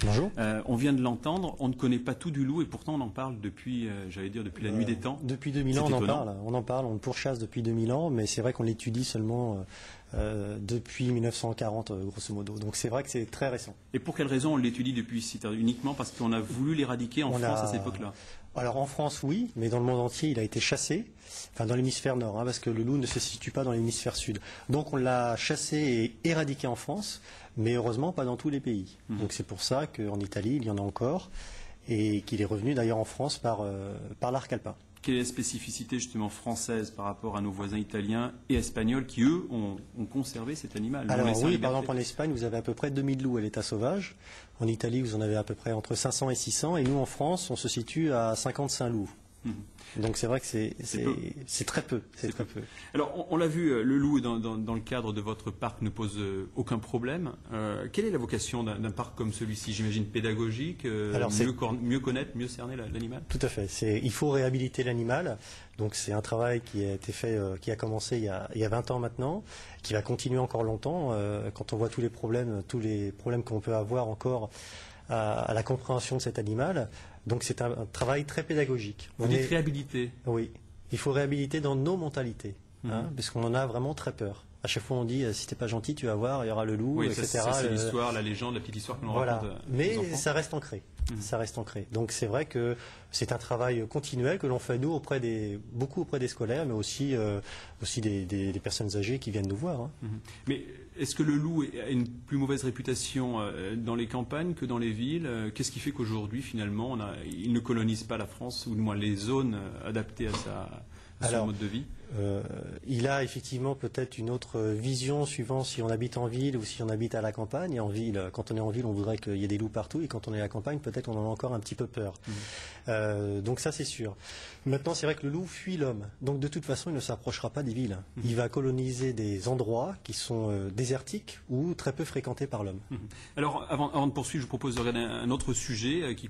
Bonjour. On vient de l'entendre, on ne connaît pas tout du loup et pourtant on en parle depuis, depuis la nuit des temps. Depuis 2000 ans, on en parle, on le pourchasse depuis 2000 ans, mais c'est vrai qu'on l'étudie seulement depuis 1940, grosso modo. Donc c'est vrai que c'est très récent. Et pour quelle raison on l'étudie depuis si tard? Uniquement parce qu'on a voulu l'éradiquer en France à cette époque-là? Alors en France, oui, mais dans le monde entier, il a été chassé, enfin dans l'hémisphère nord, parce que le loup ne se situe pas dans l'hémisphère sud. Donc on l'a chassé et éradiqué en France, mais heureusement pas dans tous les pays. Donc c'est pour ça qu'en Italie, il y en a encore, et qu'il est revenu d'ailleurs en France par l'arc alpin. Quelle est la spécificité justement française par rapport à nos voisins italiens et espagnols qui, eux, ont conservé cet animal? Alors oui, par exemple en Espagne, vous avez à peu près 2000 loups à l'état sauvage. En Italie, vous en avez à peu près entre 500 et 600. Et nous, en France, on se situe à 55 loups. Donc c'est vrai que c'est très peu. C'est très peu. Alors on l'a vu, le loup dans le cadre de votre parc ne pose aucun problème. Quelle est la vocation d'un parc comme celui-ci? J'imagine pédagogique, mieux connaître, mieux cerner l'animal. Tout à fait. Il faut réhabiliter l'animal. Donc c'est un travail qui a été fait, qui a commencé il y a 20 ans maintenant, qui va continuer encore longtemps. Quand on voit tous les problèmes qu'on peut avoir encore à la compréhension de cet animal. Donc c'est un travail très pédagogique. Vous dites réhabiliter? Oui, il faut réhabiliter dans nos mentalités, parce qu'on en a vraiment très peur. À chaque fois on dit si t'es pas gentil tu vas voir, il y aura le loup, etc. Ça, c'est l'histoire, la légende, la petite histoire que l'on raconte. Mais ça reste ancré. Ça reste ancré. Donc c'est vrai que c'est un travail continuel que l'on fait nous beaucoup auprès des scolaires, mais aussi des personnes âgées qui viennent nous voir. Mais est-ce que le loup a une plus mauvaise réputation dans les campagnes que dans les villes? Qu'est-ce qui fait qu'aujourd'hui finalement il ne colonise pas la France, ou du moins les zones adaptées à son mode de vie? Il a effectivement peut-être une autre vision suivant si on habite en ville ou si on habite à la campagne. Et en ville, quand on est en ville, on voudrait qu'il y ait des loups partout, et quand on est à la campagne, peut-être on en a encore un petit peu peur. Donc ça c'est sûr. Maintenant c'est vrai que le loup fuit l'homme, donc de toute façon il ne s'approchera pas des villes. Il va coloniser des endroits qui sont désertiques ou très peu fréquentés par l'homme. Alors avant de poursuivre, je vous propose de regarder un autre sujet qui